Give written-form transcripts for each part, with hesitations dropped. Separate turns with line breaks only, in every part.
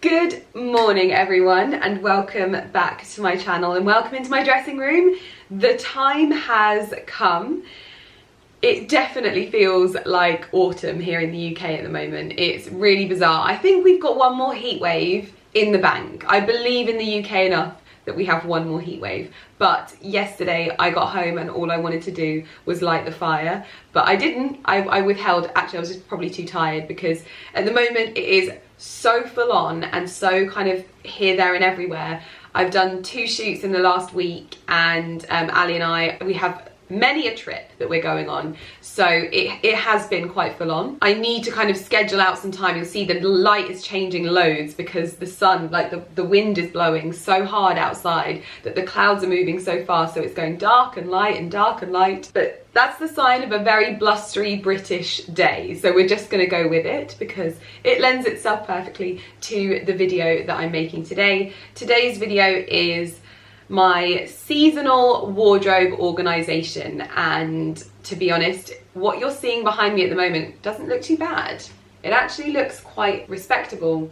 Good morning everyone, and welcome back to my channel and welcome into my dressing room. The time has come. It definitely feels like autumn here in the UK at the moment. It's really bizarre. I think we've got one more heat wave in the bank. I believe in the UK enough that we have one more heat wave, but yesterday I got home and all I wanted to do was light the fire, but I didn't. I withheld. Actually, I was just probably too tired because at the moment it is so full on and so kind of here, there and everywhere. I've done 2 shoots in the last week, and Ali and we have many a trip that we're going on, so it has been quite full on. I need to kind of schedule out some time. You'll see the light is changing loads because the sun, like the wind is blowing so hard outside that the clouds are moving so fast, so it's going dark and light and dark and light. But that's the sign of a very blustery British day, so we're just going to go with it because it lends itself perfectly to the video that I'm making today. Today's video is my seasonal wardrobe organisation, and to be honest, what you're seeing behind me at the moment doesn't look too bad. It actually looks quite respectable.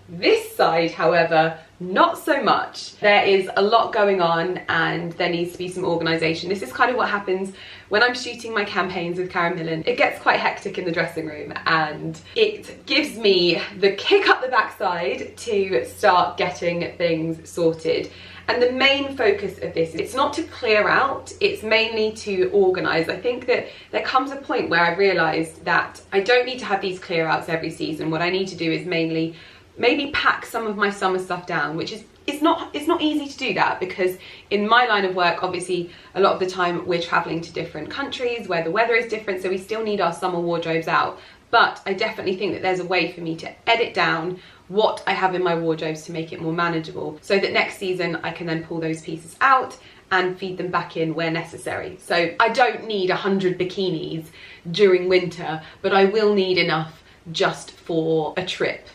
This side, however, not so much. There is a lot going on and there needs to be some organisation. This is kind of what happens when I'm shooting my campaigns with Karen Millen. It gets quite hectic in the dressing room and it gives me the kick up the backside to start getting things sorted. And the main focus of this, it's not to clear out, it's mainly to organise. I think that there comes a point where I've realised that I don't need to have these clear outs every season. What I need to do is mainly maybe pack some of my summer stuff down, which is it's not easy to do that because in my line of work, obviously a lot of the time we're travelling to different countries where the weather is different, so we still need our summer wardrobes out. But I definitely think that there's a way for me to edit down what I have in my wardrobes to make it more manageable, so that next season I can then pull those pieces out and feed them back in where necessary. So I don't need 100 bikinis during winter, but I will need enough just for a trip.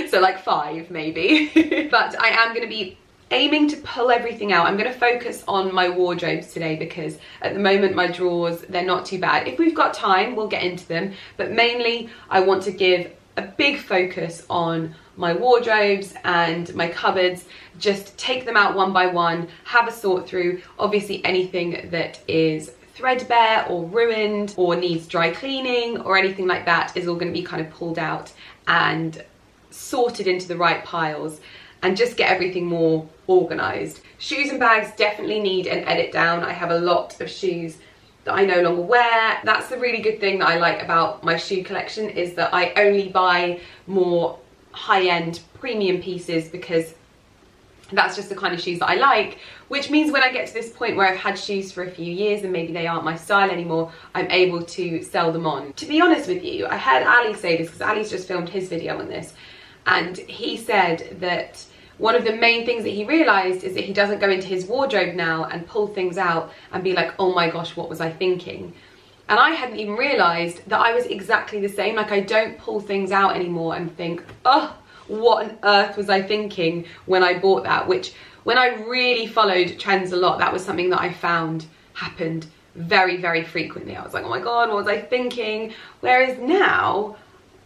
So like 5 maybe. But I am going to be aiming to pull everything out. I'm going to focus on my wardrobes today because at the moment my drawers, they're not too bad. If we've got time, we'll get into them, but mainly I want to give a big focus on my wardrobes and my cupboards. Just take them out one by one, have a sort through. Obviously anything that is threadbare or ruined or needs dry cleaning or anything like that is all going to be kind of pulled out and sorted into the right piles, and just get everything more organised. Shoes and bags definitely need an edit down. I have a lot of shoes that I no longer wear. That's the really good thing that I like about my shoe collection, is that I only buy more high-end premium pieces because that's just the kind of shoes that I like, which means when I get to this point where I've had shoes for a few years and maybe they aren't my style anymore, I'm able to sell them on. To be honest with you, I heard Ali say this because Ali's just filmed his video on this, and he said that one of the main things that he realised is that he doesn't go into his wardrobe now and pull things out and be like, oh my gosh, what was I thinking? And I hadn't even realised that I was exactly the same. Like, I don't pull things out anymore and think, oh, what on earth was I thinking when I bought that? Which, when I really followed trends a lot, that was something that I found happened very, very frequently. I was like, oh my God, what was I thinking? Whereas now,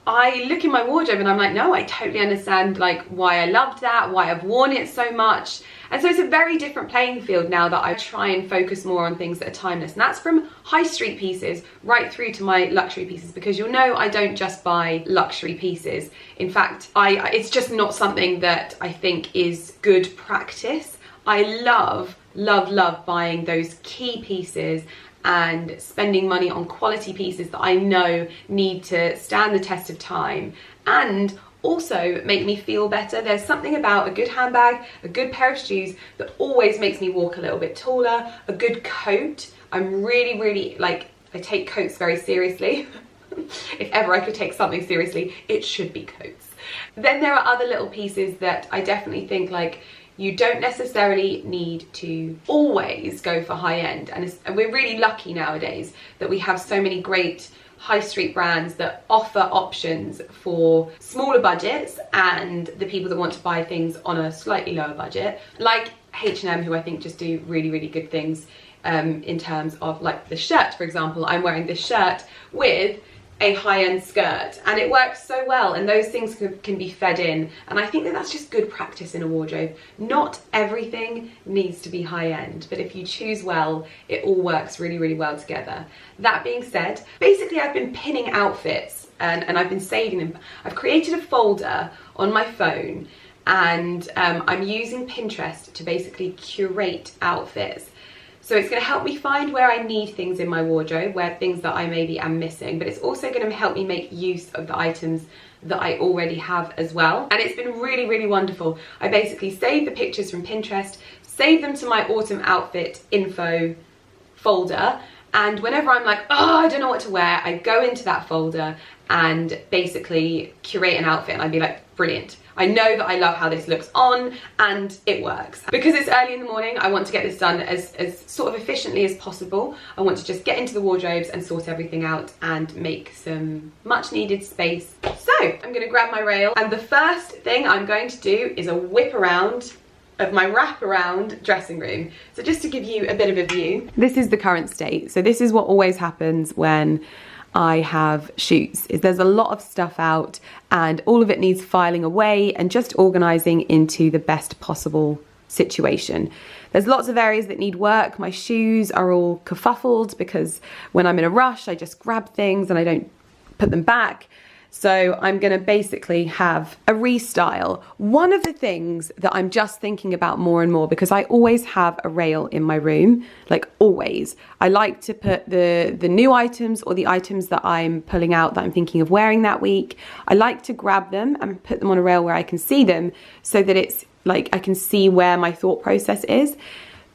I look in my wardrobe and I'm like, no, I totally understand like why I loved that, why I've worn it so much. And so it's a very different playing field now that I try and focus more on things that are timeless. And that's from high street pieces right through to my luxury pieces, because you'll know I don't just buy luxury pieces. In fact, it's just not something that I think is good practice. I love buying those key pieces and spending money on quality pieces that I know need to stand the test of time and also make me feel better. There's something about a good handbag, a good pair of shoes that always makes me walk a little bit taller. A good coat. I'm really like, I take coats very seriously. If ever I could take something seriously, it should be coats. Then there are other little pieces that I definitely think like, you don't necessarily need to always go for high end, and we're really lucky nowadays that we have so many great high street brands that offer options for smaller budgets and the people that want to buy things on a slightly lower budget, like H&M, who I think just do really good things in terms of like the shirt. For example, I'm wearing this shirt with a high-end skirt, and it works so well, and those things can be fed in, and I think that that's just good practice in a wardrobe. Not everything needs to be high-end, but if you choose well, it all works really, really well together. That being said, basically I've been pinning outfits and I've been saving them. I've created a folder on my phone, and I'm using Pinterest to basically curate outfits. So it's going to help me find where I need things in my wardrobe, where things that I maybe am missing, but it's also going to help me make use of the items that I already have as well. And it's been really, really wonderful. I basically save the pictures from Pinterest, save them to my autumn outfit info folder, and whenever I'm like, oh, I don't know what to wear, I go into that folder and basically curate an outfit, and I'd be like, brilliant. I know that I love how this looks on, and it works. Because it's early in the morning, I want to get this done as sort of efficiently as possible. I want to just get into the wardrobes and sort everything out and make some much needed space. So I'm gonna grab my rail, and the first thing I'm going to do is a whip around of my wraparound dressing room. So just to give you a bit of a view, this is the current state. So this is what always happens when I have shoots, is there's a lot of stuff out, and all of it needs filing away and just organising into the best possible situation. There's lots of areas that need work. My shoes are all kerfuffled because when I'm in a rush, I just grab things and I don't put them back. So I'm gonna basically have a restyle. One of the things that I'm just thinking about more and more, because I always have a rail in my room, like always. I like to put the new items or the items that I'm pulling out that I'm thinking of wearing that week. I like to grab them and put them on a rail where I can see them, so that it's like I can see where my thought process is.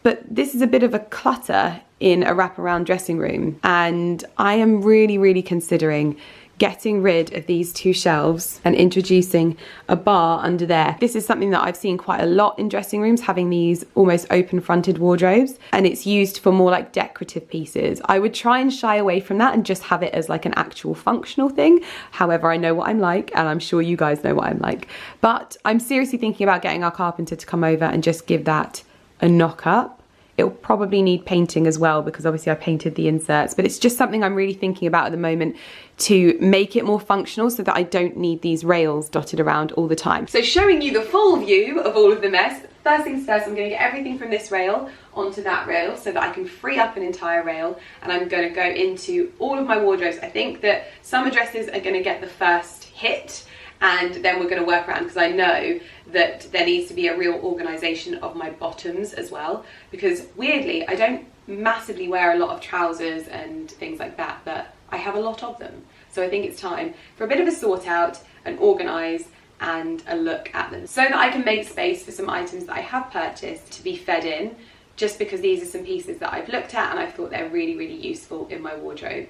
But this is a bit of a clutter in a wraparound dressing room, and I am really, really considering getting rid of these two shelves and introducing a bar under there. This is something that I've seen quite a lot in dressing rooms, having these almost open fronted wardrobes, and it's used for more like decorative pieces. I would try and shy away from that and just have it as like an actual functional thing. However, I know what I'm like, and I'm sure you guys know what I'm like. But I'm seriously thinking about getting our carpenter to come over and just give that a knock up. It'll probably need painting as well, because obviously I painted the inserts, but it's just something I'm really thinking about at the moment to make it more functional so that I don't need these rails dotted around all the time. So showing you the full view of all of the mess, first things first, I'm going to get everything from this rail onto that rail so that I can free up an entire rail, and I'm going to go into all of my wardrobes. I think that summer dresses are going to get the first hit, and then we're going to work around, because I know that there needs to be a real organisation of my bottoms as well, because weirdly I don't massively wear a lot of trousers and things like that, but I have a lot of them. So I think it's time for a bit of a sort out, and organise, and a look at them, so that I can make space for some items that I have purchased to be fed in, just because these are some pieces that I've looked at and I thought they're really, really useful in my wardrobe.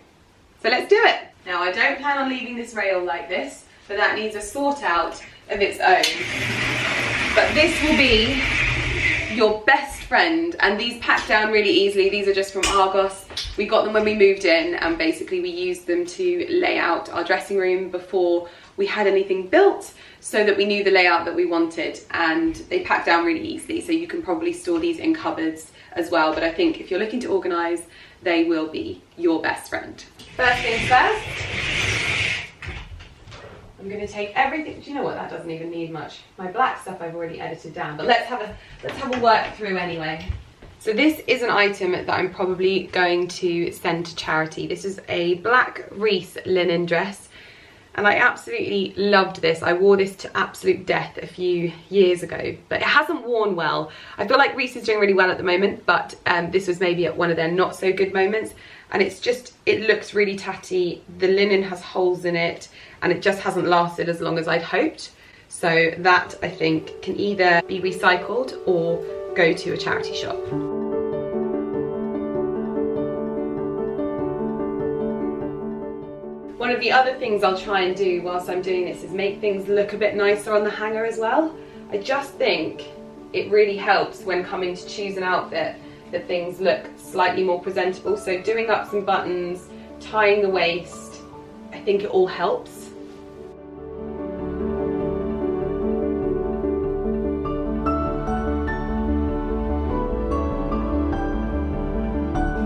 So let's do it. Now, I don't plan on leaving this rail like this, but that needs a sort out of its own. But this will be your best friend, and these pack down really easily. These are just from Argos. We got them when we moved in, and basically we used them to lay out our dressing room before we had anything built, so that we knew the layout that we wanted, and they pack down really easily, so you can probably store these in cupboards as well. But I think if you're looking to organise, they will be your best friend. First things first, I'm going to take everything. Do you know what? That doesn't even need much. My black stuff I've already edited down, but let's have a work through anyway. So this is an item that I'm probably going to send to charity. This is a black Reese linen dress, and I absolutely loved this. I wore this to absolute death a few years ago, but it hasn't worn well. I feel like Reese is doing really well at the moment, but this was maybe at one of their not so good moments, and it looks really tatty. The linen has holes in it, and it just hasn't lasted as long as I'd hoped. So that, I think, can either be recycled or go to a charity shop. One of the other things I'll try and do whilst I'm doing this is make things look a bit nicer on the hanger as well. I just think it really helps when coming to choose an outfit that things look slightly more presentable. So doing up some buttons, tying the waist, I think it all helps.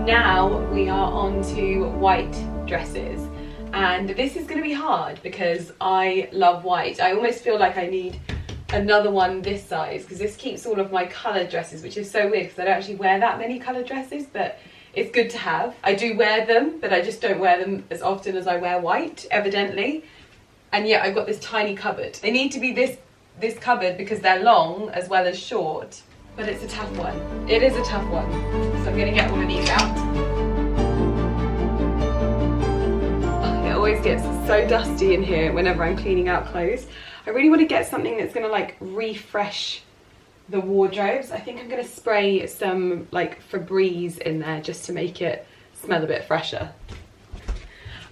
Now we are on to white dresses, and this is going to be hard because I love white. I almost feel like I need another one this size because this keeps all of my coloured dresses, which is so weird because I don't actually wear that many coloured dresses, but it's good to have. I do wear them, but I just don't wear them as often as I wear white, evidently. And yet I've got this tiny cupboard. They need to be this cupboard because they're long as well as short, but it's a tough one. It is a tough one. So I'm gonna get all of these out. It always gets so dusty in here whenever I'm cleaning out clothes. I really want to get something that's gonna like refresh the wardrobes. I think I'm gonna spray some like Febreze in there just to make it smell a bit fresher.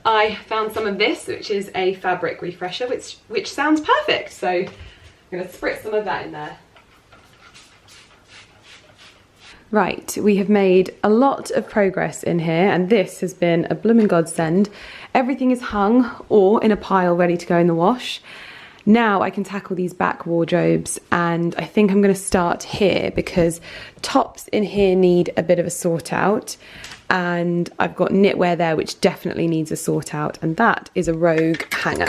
I found some of this, which is a fabric refresher, which sounds perfect. So I'm gonna spritz some of that in there. Right, we have made a lot of progress in here, and this has been a blooming godsend. Everything is hung or in a pile ready to go in the wash. Now I can tackle these back wardrobes, and I think I'm going to start here because tops in here need a bit of a sort out, and I've got knitwear there which definitely needs a sort out, and that is a rogue hanger.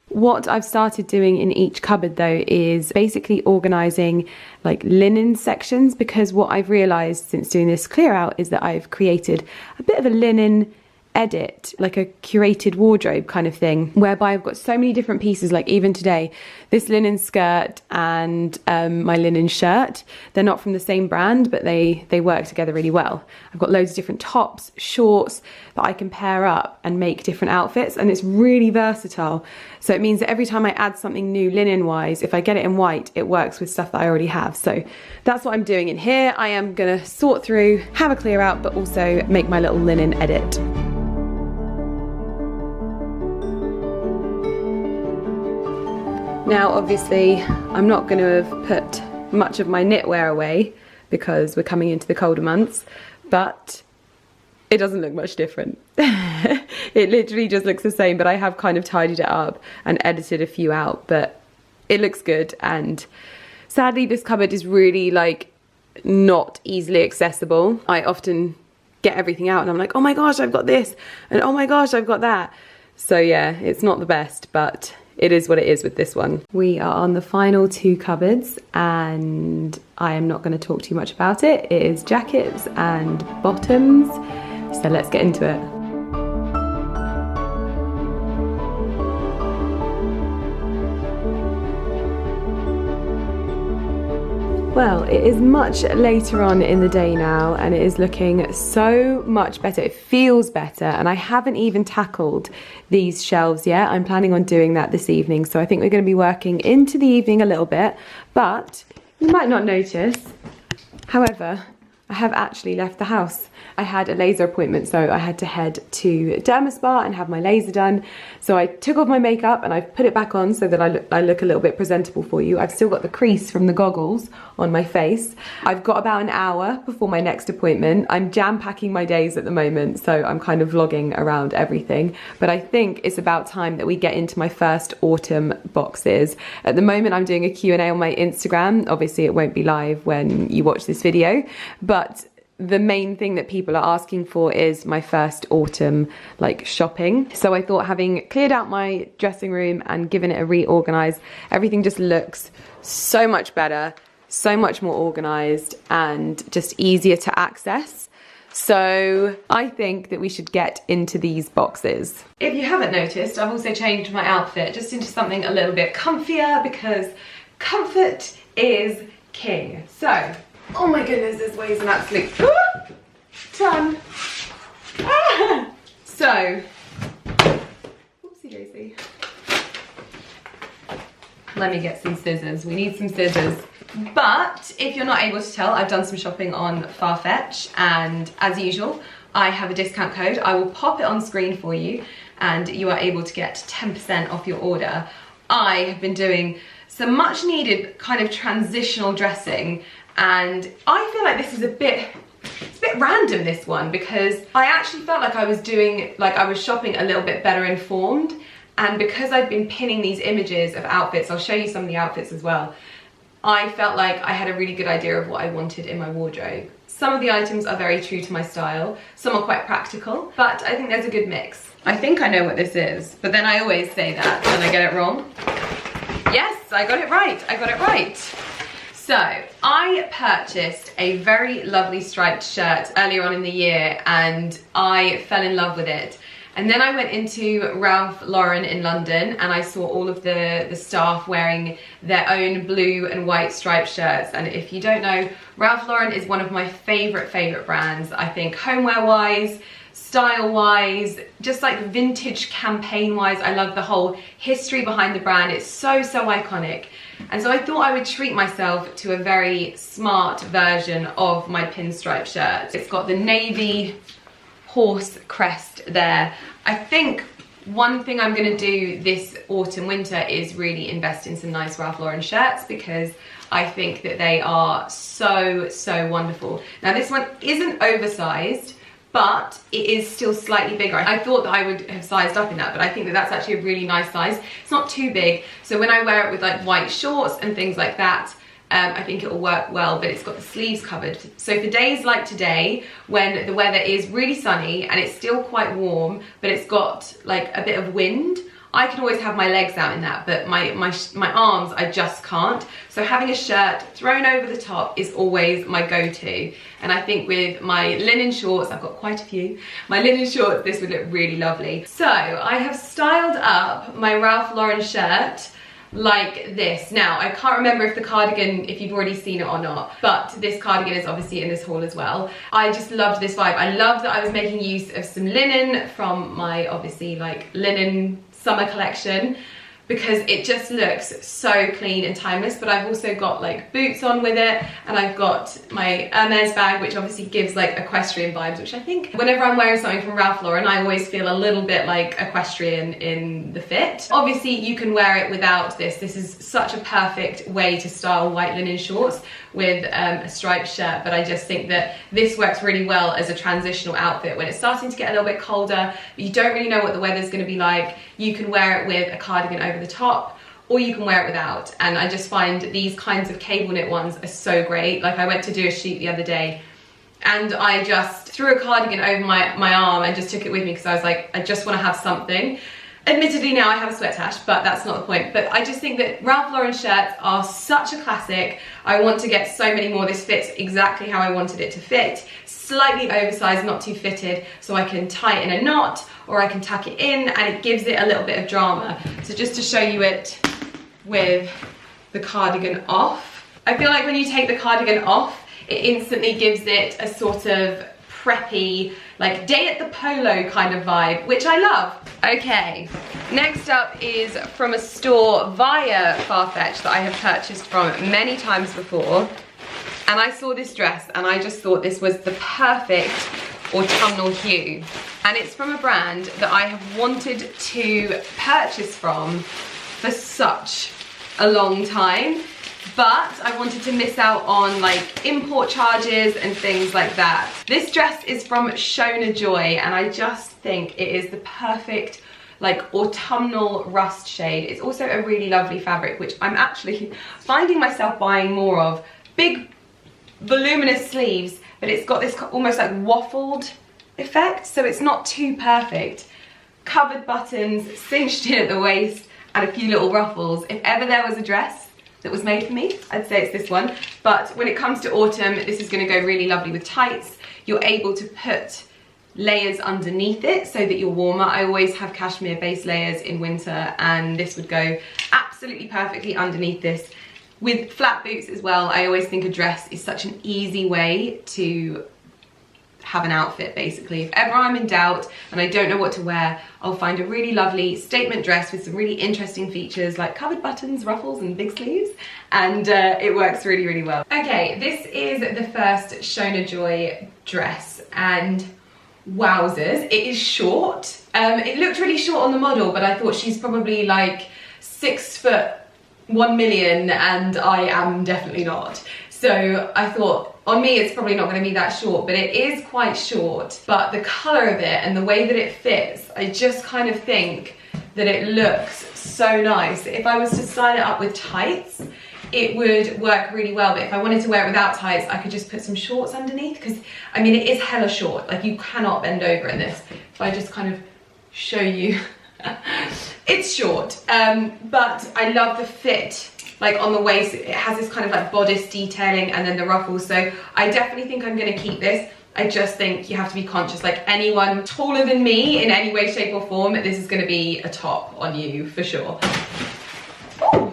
What I've started doing in each cupboard though is basically organising like linen sections, because what I've realised since doing this clear out is that I've created a bit of a linen edit, like a curated wardrobe kind of thing, whereby I've got so many different pieces. Like even today, this linen skirt and my linen shirt, they're not from the same brand, but they work together really well. I've got loads of different tops, shorts that I can pair up and make different outfits, and it's really versatile. So it means that every time I add something new linen wise, if I get it in white, it works with stuff that I already have. So that's what I'm doing in here. I am gonna sort through, have a clear out, but also make my little linen edit. Now obviously I'm not going to have put much of my knitwear away because we're coming into the colder months, but it doesn't look much different. It literally just looks the same, but I have kind of tidied it up and edited a few out, but it looks good. And sadly this cupboard is really like not easily accessible. I often get everything out and I'm like, oh my gosh, I've got this, and oh my gosh, I've got that. So yeah, it's not the best, but it is what it is with this one. We are on the final two cupboards, and I am not going to talk too much about it. It is jackets and bottoms, so let's get into it. Well, it is much later on in the day now, and it is looking so much better. It feels better, and I haven't even tackled these shelves yet. I'm planning on doing that this evening, so I think we're going to be working into the evening a little bit, but you might not notice. However, I have actually left the house. I had a laser appointment, so I had to head to Dermaspa and have my laser done. So I took off my makeup and I've put it back on so that I look a little bit presentable for you. I've still got the crease from the goggles on my face. I've got about an hour before my next appointment. I'm jam-packing my days at the moment, so I'm kind of vlogging around everything. But I think it's about time that we get into my first autumn boxes. At the moment, I'm doing a Q&A on my Instagram. Obviously, it won't be live when you watch this video, but the main thing that people are asking for is my first autumn like shopping. So I thought, having cleared out my dressing room and given it a reorganize, everything just looks so much better, so much more organized and just easier to access. So I think that we should get into these boxes. If you haven't noticed, I've also changed my outfit just into something a little bit comfier, because comfort is king. So, oh my goodness, this weighs an absolute ton. So, whoopsie daisy. Let me get some scissors. We need some scissors. But if you're not able to tell, I've done some shopping on FARFETCH, and as usual, I have a discount code. I will pop it on screen for you, and you are able to get 10% off your order. I have been doing some much needed kind of transitional dressing, and I feel like this is it's a bit random, this one, because I actually felt like I was shopping a little bit better informed, and because I've been pinning these images of outfits, I'll show you some of the outfits as well, I felt like I had a really good idea of what I wanted in my wardrobe. Some of the items are very true to my style, some are quite practical, but I think there's a good mix. I think I know what this is, but then I always say that and I get it wrong. Yes, I got it right, I got it right. So, I purchased a very lovely striped shirt earlier on in the year and I fell in love with it. And then I went into Ralph Lauren in London and I saw all of the staff wearing their own blue and white striped shirts. And if you don't know, Ralph Lauren is one of my favorite brands. I think homeware-wise, style-wise, just like vintage campaign-wise, I love the whole history behind the brand. It's so iconic. And so I thought I would treat myself to a very smart version of my pinstripe shirt. It's got the navy horse crest there. I think one thing I'm gonna do this autumn winter is really invest in some nice Ralph Lauren shirts because I think that they are so wonderful. Now this one isn't oversized, but it is still slightly bigger. I thought that I would have sized up in that, but I think that that's actually a really nice size. It's not too big, so when I wear it with like white shorts and things like that, I think it'll work well, but it's got the sleeves covered. So for days like today, when the weather is really sunny and it's still quite warm, but it's got like a bit of wind, I can always have my legs out in that, but my arms, I just can't. So having a shirt thrown over the top is always my go-to. And I think with my linen shorts, I've got quite a few, my linen shorts, this would look really lovely. So I have styled up my Ralph Lauren shirt like this. Now, I can't remember if the cardigan, if you've already seen it or not, but this cardigan is obviously in this haul as well. I just loved this vibe. I loved that I was making use of some linen from my, obviously, like, linen summer collection, because it just looks so clean and timeless. But I've also got like boots on with it, and I've got my Hermes bag, which obviously gives like equestrian vibes, which I think whenever I'm wearing something from Ralph Lauren, I always feel a little bit like equestrian in the fit. Obviously you can wear it without this. This is such a perfect way to style white linen shorts with a striped shirt, but I just think that this works really well as a transitional outfit when it's starting to get a little bit colder, but you don't really know what the weather's going to be like. You can wear it with a cardigan over the top, or you can wear it without. And I just find these kinds of cable knit ones are so great. Like I went to do a shoot the other day and I just threw a cardigan over my arm and just took it with me because I was like, I just want to have something. Admittedly now I have a sweat tash, but that's not the point. But I just think that Ralph Lauren shirts are such a classic. I want to get so many more. This fits exactly how I wanted it to fit. Slightly oversized, not too fitted, so I can tie it in a knot or I can tuck it in, and it gives it a little bit of drama. So just to show you it with the cardigan off, I feel like when you take the cardigan off, it instantly gives it a sort of preppy, like day at the polo kind of vibe, which I love. Okay, next up is from a store via FARFETCH that I have purchased from many times before. And I saw this dress and I just thought this was the perfect autumnal hue. And it's from a brand that I have wanted to purchase from for such a long time, but I wanted to miss out on like import charges and things like that. This dress is from Shona Joy and I just think it is the perfect like autumnal rust shade. It's also a really lovely fabric, which I'm actually finding myself buying more of. Big voluminous sleeves, but it's got this almost like waffled effect, so it's not too perfect. Covered buttons, cinched in at the waist, and a few little ruffles. If ever there was a dress that was made for me, I'd say it's this one. But when it comes to autumn, this is going to go really lovely with tights. You're able to put layers underneath it so that you're warmer. I always have cashmere base layers in winter, and this would go absolutely perfectly underneath this. With flat boots as well, I always think a dress is such an easy way to have an outfit, basically. If ever I'm in doubt and I don't know what to wear, I'll find a really lovely statement dress with some really interesting features like covered buttons, ruffles and big sleeves, and it works really, really well. Okay, this is the first Shona Joy dress, and wowzers, it is short. It looked really short on the model, but I thought she's probably like 6 foot 1 million and I am definitely not. So I thought on me it's probably not going to be that short, but it is quite short. But the colour of it and the way that it fits, I just kind of think that it looks so nice. If I was to style it up with tights, it would work really well. But if I wanted to wear it without tights, I could just put some shorts underneath, because I mean it is hella short, like you cannot bend over in this. If I just kind of show you. It's short, but I love the fit. Like on the waist, it has this kind of like bodice detailing and then the ruffles. So I definitely think I'm gonna keep this. I just think you have to be conscious, like anyone taller than me in any way, shape or form, this is gonna be a top on you for sure. Ooh.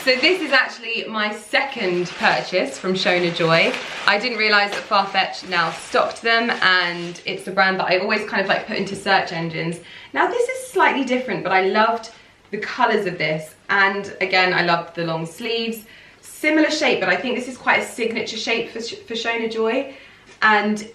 So this is actually my second purchase from Shona Joy. I didn't realize that FARFETCH now stocked them, and it's the brand that I always kind of like put into search engines. Now this is slightly different, but I loved the colors of this. And again, I loved the long sleeves. Similar shape, but I think this is quite a signature shape for Shona Joy. And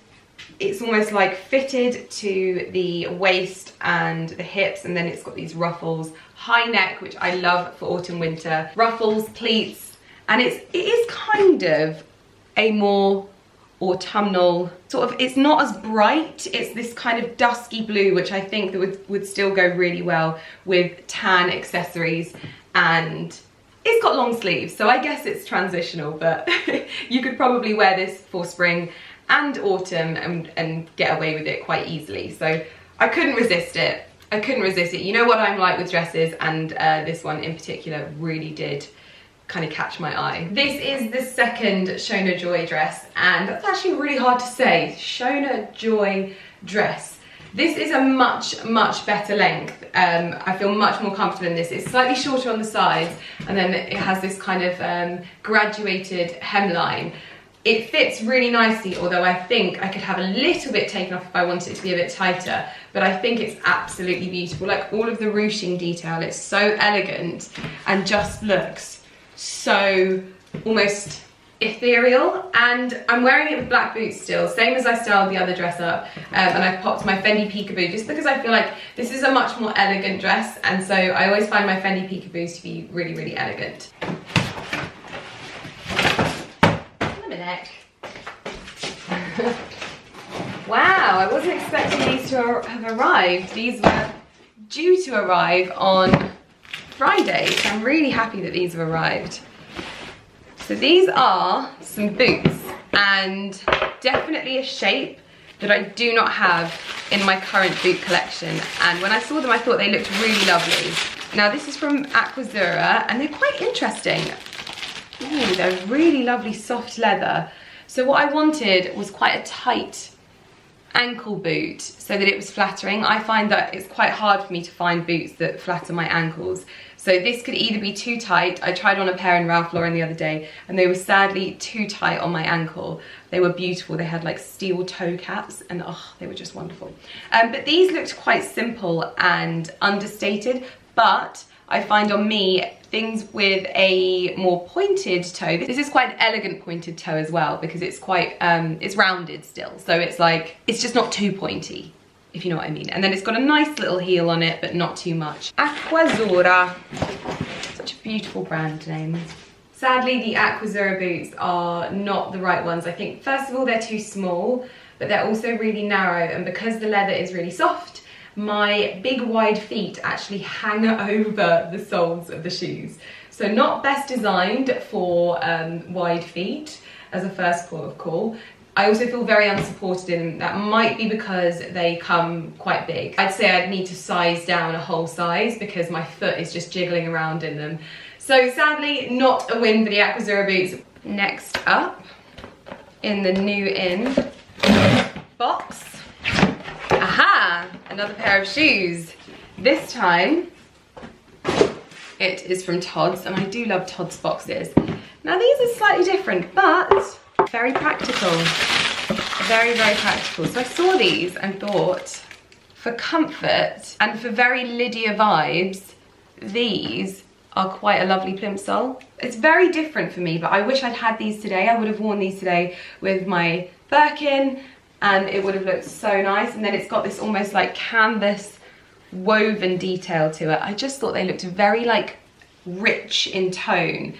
it's almost like fitted to the waist and the hips, and then it's got these ruffles, high neck, which I love for autumn winter, ruffles, pleats, and it is kind of a more autumnal sort of, it's not as bright, it's this kind of dusky blue, which I think that would still go really well with tan accessories, and it's got long sleeves, so I guess it's transitional, but you could probably wear this for spring and autumn and get away with it quite easily. So I couldn't resist it. I couldn't resist it. You know what I'm like with dresses, and this one in particular really did kind of catch my eye. This is the second Shona Joy dress, and that's actually really hard to say. Shona Joy dress. This is a much, much better length. I feel much more comfortable in this. It's slightly shorter on the sides, and then it has this kind of graduated hemline. It fits really nicely, although I think I could have a little bit taken off if I wanted it to be a bit tighter, but I think it's absolutely beautiful. Like all of the ruching detail, it's so elegant and just looks so almost ethereal. And I'm wearing it with black boots still, same as I styled the other dress up, and I popped my Fendi peekaboo just because I feel like this is a much more elegant dress, and so I always find my Fendi peekaboos to be really, really elegant. Wow, I wasn't expecting these to have arrived. These were due to arrive on Friday, so I'm really happy that these have arrived. So these are some boots, and definitely a shape that I do not have in my current boot collection, and when I saw them I thought they looked really lovely. Now this is from Aquazora, and they're quite interesting. Ooh, they're really lovely soft leather. So what I wanted was quite a tight ankle boot so that it was flattering. I find that it's quite hard for me to find boots that flatter my ankles. So this could either be too tight. I tried on a pair in Ralph Lauren the other day, and they were sadly too tight on my ankle. They were beautiful. They had like steel toe caps, and oh, they were just wonderful. But these looked quite simple and understated, but I find on me, things with a more pointed toe, this is quite an elegant pointed toe as well, because it's quite, it's rounded still. So it's like, it's just not too pointy, if you know what I mean. And then it's got a nice little heel on it, but not too much. Aquazora, such a beautiful brand name. Sadly, the Aquazora boots are not the right ones. I think, first of all, they're too small, but they're also really narrow. And because the leather is really soft, my big wide feet actually hang over the soles of the shoes. So not best designed for wide feet as a first port of call. I also feel very unsupported in them. That might be because they come quite big. I'd say I'd need to size down a whole size because my foot is just jiggling around in them. So sadly, not a win for the Aquazora boots. Next up, in the new in box, aha, another pair of shoes. This time, it is from Tods, and I do love Tods boxes. Now these are slightly different, but very practical. Very, very practical. So I saw these and thought, for comfort and for very Lydia vibes, these are quite a lovely plimsoll. It's very different for me, but I wish I'd had these today. I would have worn these today with my Birkin, and it would have looked so nice. And then it's got this almost like canvas woven detail to it. I just thought they looked very like rich in tone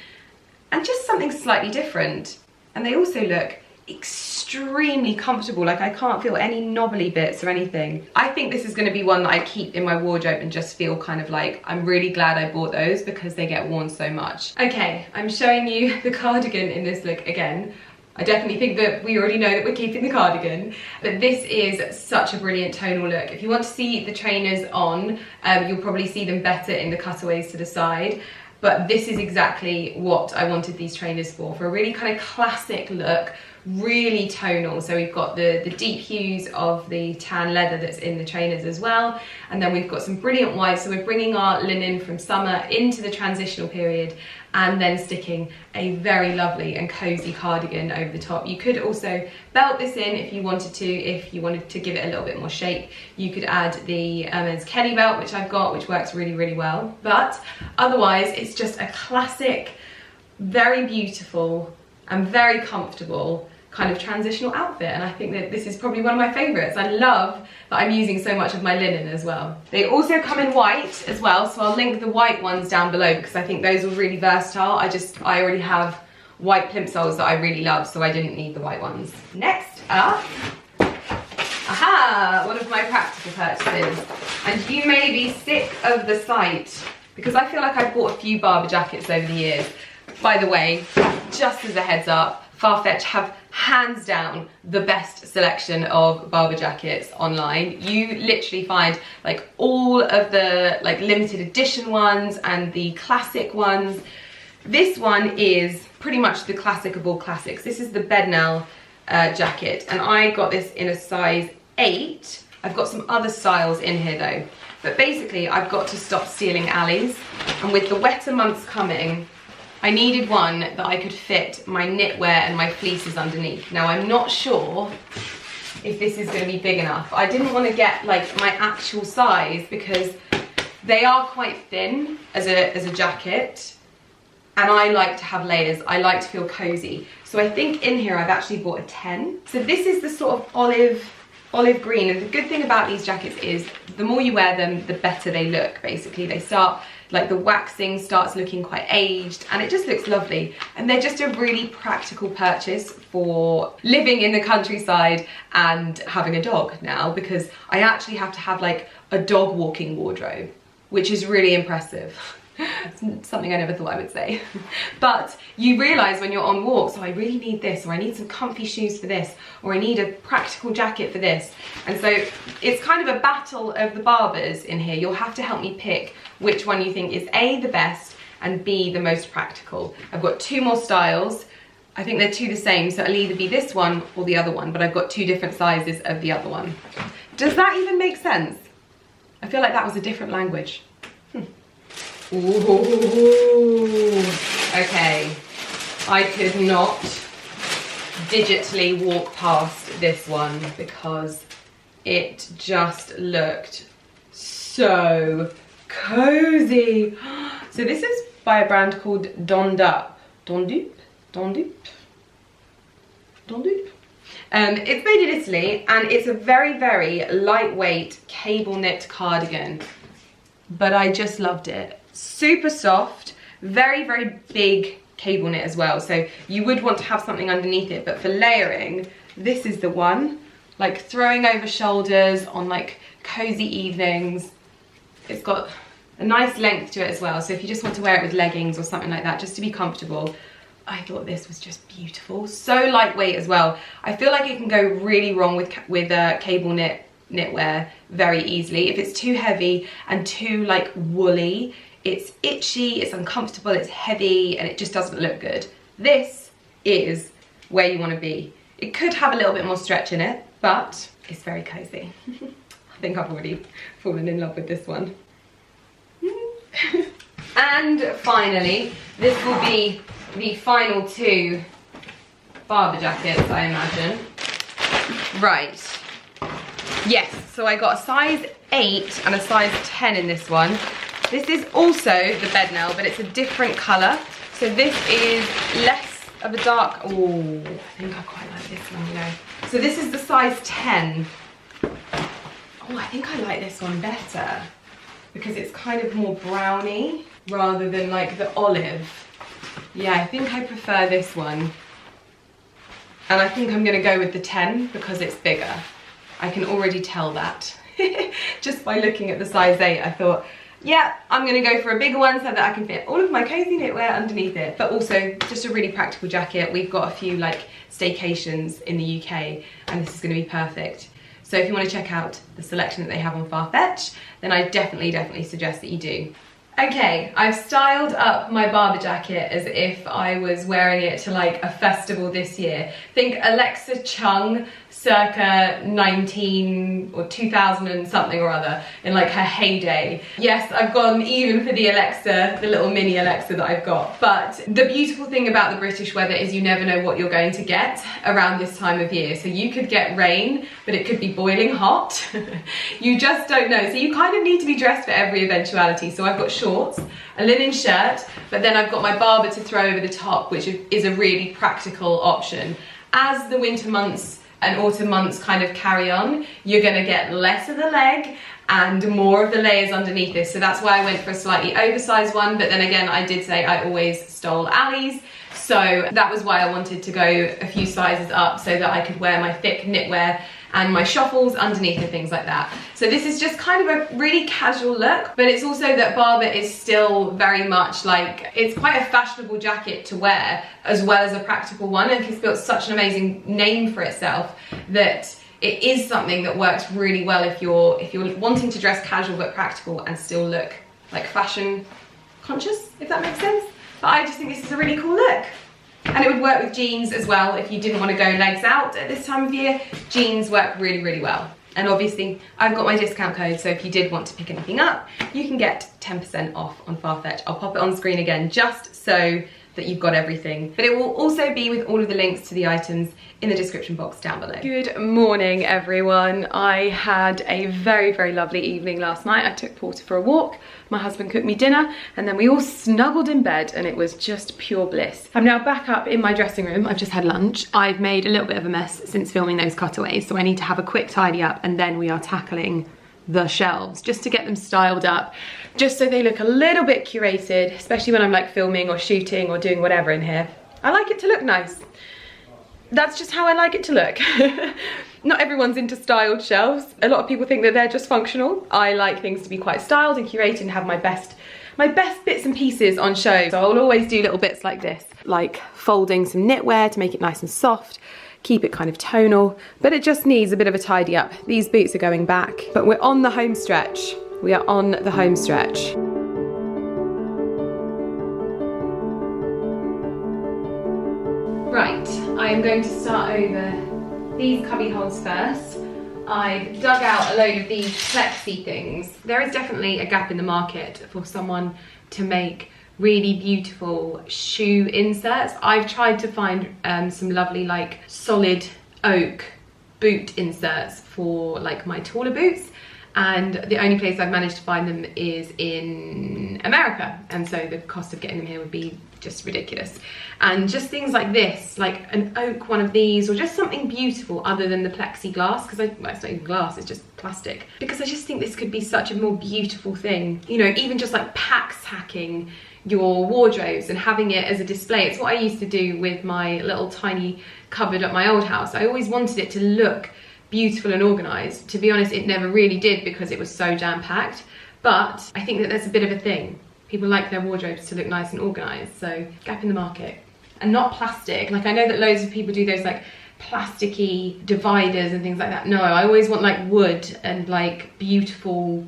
and just something slightly different. And they also look extremely comfortable. Like I can't feel any knobbly bits or anything. I think this is going to be one that I keep in my wardrobe and just feel kind of like I'm really glad I bought those because they get worn so much. Okay, I'm showing you the cardigan in this look again. I definitely think that we already know that we're keeping the cardigan, but this is such a brilliant tonal look. If you want to see the trainers on, you'll probably see them better in the cutaways to the side, but this is exactly what I wanted these trainers for a really kind of classic look, really tonal. So we've got the deep hues of the tan leather that's in the trainers as well, and then we've got some brilliant whites. So we're bringing our linen from summer into the transitional period and then sticking a very lovely and cozy cardigan over the top. You could also belt this in if you wanted to give it a little bit more shape. You could add the Hermes Kelly belt, which I've got, which works really, really well. But otherwise, it's just a classic, very beautiful and very comfortable kind of transitional outfit, and I think that this is probably one of my favorites. I love that I'm using so much of my linen as well. They also come in white as well, so I'll link the white ones down below because I think those are really versatile. I already have white plimsolls that I really love, so I didn't need the white ones. Next up, aha, one of my practical purchases, and you may be sick of the sight because I feel like I've bought a few Barber jackets over the years. By the way, just as a heads up, FARFETCH have hands down the best selection of Barber jackets online. You literally find like all of the like limited edition ones and the classic ones. This one is pretty much the classic of all classics. This is the Bednell jacket, and I got this in a size 8. I've got some other styles in here though. But basically I've got to stop stealing alleys, and with the wetter months coming, I needed one that I could fit my knitwear and my fleeces underneath. Now I'm not sure if this is going to be big enough. I didn't want to get like my actual size because they are quite thin as a jacket, and I like to have layers. I like to feel cozy. So I think in here I've actually bought a 10. So this is the sort of olive green, and the good thing about these jackets is the more you wear them, the better they look. Basically they start, like the waxing starts looking quite aged, and it just looks lovely. And they're just a really practical purchase for living in the countryside and having a dog now, because I actually have to have like a dog walking wardrobe, which is really impressive. It's something I never thought I would say. But you realise when you're on walks, oh, I really need this, or I need some comfy shoes for this, or I need a practical jacket for this. And so it's kind of a battle of the barbers in here. You'll have to help me pick which one you think is A, the best, and B, the most practical. I've got 2 more styles. I think they're 2 the same, so it'll either be this one or the other one, but I've got 2 different sizes of the other one. Does that even make sense? I feel like that was a different language. Ooh, okay. I could not digitally walk past this one because it just looked so cozy. So this is by a brand called Dondup. It's made in Italy, and it's a very, very lightweight cable knit cardigan, but I just loved it. Super soft, very, very big cable knit as well, so you would want to have something underneath it, but for layering, this is the one. Like throwing over shoulders on like cozy evenings. It's got a nice length to it as well, so if you just want to wear it with leggings or something like that, just to be comfortable, I thought this was just beautiful. So lightweight as well. I feel like it can go really wrong with cable knitwear very easily. If it's too heavy and too like woolly, it's itchy, it's uncomfortable, it's heavy, and it just doesn't look good. This is where you want to be. It could have a little bit more stretch in it, but it's very cozy. I think I've already fallen in love with this one. And finally, this will be the final 2 Barber jackets, I imagine. Right. Yes, so I got a size 8 and a size 10 in this one. This is also the Bednell, but it's a different colour. So this is less of a dark, oh, I think I quite like this one, you know. So this is the size 10. Oh, I think I like this one better because it's kind of more browny rather than like the olive. Yeah, I think I prefer this one. And I think I'm gonna go with the 10 because it's bigger. I can already tell that. Just by looking at the size 8, I thought, yeah, I'm gonna go for a bigger one so that I can fit all of my cozy knitwear underneath it. But also just a really practical jacket. We've got a few like staycations in the UK and this is gonna be perfect. So if you want to check out the selection that they have on FARFETCH, then I definitely suggest that you do. Okay, I've styled up my Barber jacket as if I was wearing it to like a festival this year. Think Alexa Chung circa 19 or 2000 and something or other, in like her heyday. Yes, I've gone even for the Alexa, the little mini Alexa that I've got. But the beautiful thing about the British weather is you never know what you're going to get around this time of year. So you could get rain, but it could be boiling hot. You just don't know. So you kind of need to be dressed for every eventuality. So I've got shorts, a linen shirt, but then I've got my Barber to throw over the top, which is a really practical option. As the winter months and autumn months kind of carry on, you're gonna get less of the leg and more of the layers underneath this. So that's why I went for a slightly oversized one, but then again, I did say I always stole Ali's. So that was why I wanted to go a few sizes up so that I could wear my thick knitwear and my shuffles underneath and things like that. So this is just kind of a really casual look, but it's also that Barber is still very much like, it's quite a fashionable jacket to wear as well as a practical one, and it's built such an amazing name for itself that it is something that works really well if you're wanting to dress casual but practical and still look like fashion conscious, if that makes sense. But I just think this is a really cool look. And it would work with jeans as well if you didn't want to go legs out at this time of year. Jeans work really well. And obviously I've got my discount code, so if you did want to pick anything up, you can get 10% off on FARFETCH. I'll pop it on screen again just so that you've got everything. But it will also be with all of the links to the items in the description box down below. Good morning, everyone. I had a very lovely evening last night. I took Porter for a walk. My husband cooked me dinner and then we all snuggled in bed and it was just pure bliss. I'm now back up in my dressing room. I've just had lunch. I've made a little bit of a mess since filming those cutaways, so I need to have a quick tidy up and then we are tackling the shelves just to get them styled up, just so they look a little bit curated, especially when I'm like filming or shooting or doing whatever in here. I like it to look nice. That's just how I like it to look. Not everyone's into styled shelves. A lot of people think that they're just functional. I like things to be quite styled and curated and have my best bits and pieces on show. So I'll always do little bits like this, like folding some knitwear to make it nice and soft, keep it kind of tonal, but it just needs a bit of a tidy up. These boots are going back, but we're on the home stretch. We are on the home stretch. Right, I am going to start over these cubby holes first. I've dug out a load of these plexi things. There is definitely a gap in the market for someone to make really beautiful shoe inserts. I've tried to find some lovely like solid oak boot inserts for like my taller boots, and the only place I've managed to find them is in America, and so the cost of getting them here would be just ridiculous. And just things like this, like an oak one of these, or just something beautiful other than the plexiglass, because well, it's not even glass, it's just plastic, because I just think this could be such a more beautiful thing, you know, even just like pack sacking your wardrobes and having it as a display. It's what I used to do with my little tiny cupboard at my old house. I always wanted it to look beautiful and organized. To be honest, it never really did because it was so jam-packed, but I think that there's a bit of a thing. People like their wardrobes to look nice and organized, so gap in the market. And not plastic. Like, I know that loads of people do those like plasticky dividers and things like that. No, I always want like wood and like beautiful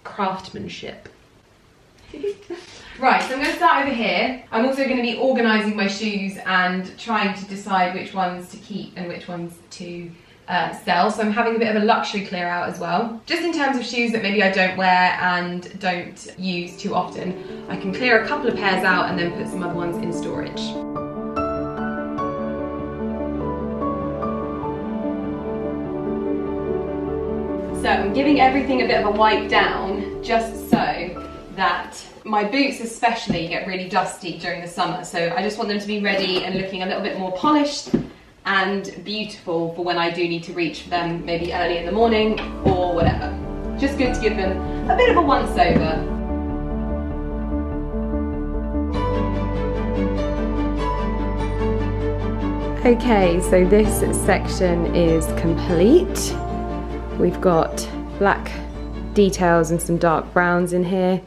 craftsmanship. Right, so I'm going to start over here. I'm also going to be organising my shoes and trying to decide which ones to keep and which ones to sell. So I'm having a bit of a luxury clear out as well. Just in terms of shoes that maybe I don't wear and don't use too often, I can clear a couple of pairs out and then put some other ones in storage. So I'm giving everything a bit of a wipe down just so that my boots especially get really dusty during the summer, so I just want them to be ready and looking a little bit more polished and beautiful for when I do need to reach for them, maybe early in the morning or whatever. Just good to give them a bit of a once over. Okay, so this section is complete. We've got black details and some dark browns in here.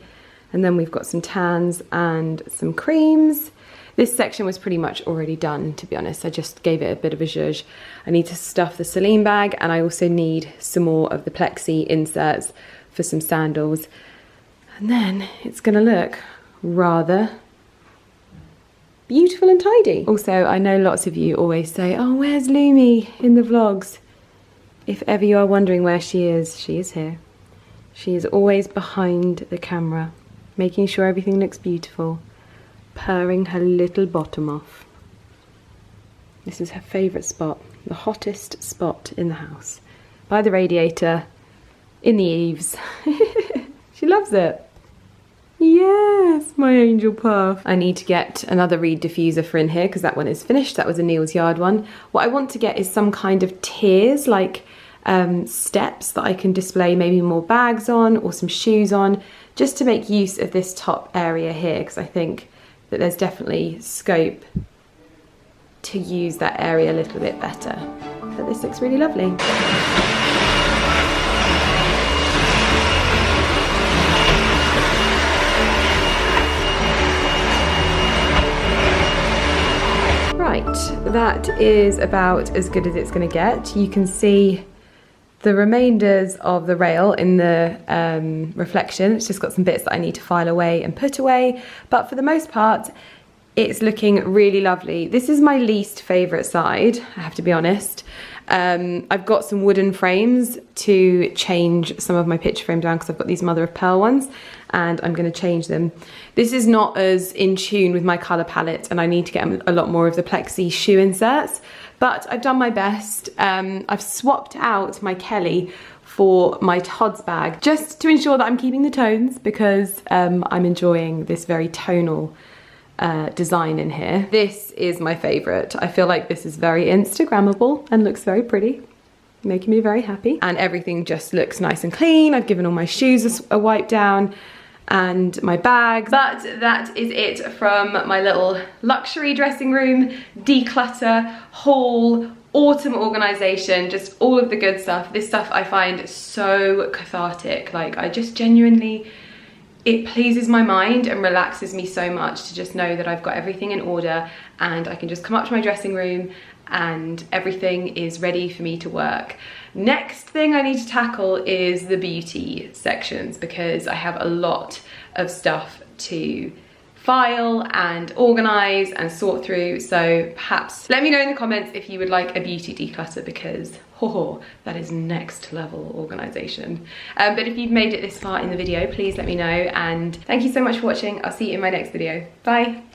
And then we've got some tans and some creams. This section was pretty much already done, to be honest. I just gave it a bit of a zhuzh. I need to stuff the Celine bag, and I also need some more of the plexi inserts for some sandals. And then it's gonna look rather beautiful and tidy. Also, I know lots of you always say, oh, where's Lumi in the vlogs? If ever you are wondering where she is here. She is always behind the camera, making sure everything looks beautiful, purring her little bottom off. This is her favourite spot, the hottest spot in the house. By the radiator, in the eaves. She loves it. Yes, my angel puff. I need to get another reed diffuser for in here because that one is finished. That was a Neil's Yard one. What I want to get is some kind of tiers, like steps that I can display maybe more bags on or some shoes on, just to make use of this top area here, because I think that there's definitely scope to use that area a little bit better. But this looks really lovely. Right, that is about as good as it's going to get. You can see the remainders of the rail in the reflection. It's just got some bits that I need to file away and put away, but for the most part it's looking really lovely. This is my least favourite side, I have to be honest. I've got some wooden frames to change some of my picture frame down because I've got these mother of pearl ones and I'm going to change them. This is not as in tune with my colour palette and I need to get a lot more of the plexi shoe inserts, but I've done my best. I've swapped out my Kelly for my Tods bag just to ensure that I'm keeping the tones because I'm enjoying this very tonal design in here. This is my favourite. I feel like this is very Instagrammable and looks very pretty, making me very happy. And everything just looks nice and clean. I've given all my shoes a wipe down and my bags. But that is it from my little luxury dressing room, declutter, haul, autumn organisation, just all of the good stuff. This stuff I find so cathartic. Like, I just genuinely, it pleases my mind and relaxes me so much to just know that I've got everything in order and I can just come up to my dressing room and everything is ready for me to work. Next thing I need to tackle is the beauty sections because I have a lot of stuff to file and organise and sort through, so perhaps let me know in the comments if you would like a beauty declutter because that is next level organisation. But if you've made it this far in the video, please let me know, and thank you so much for watching. I'll see you in my next video. Bye.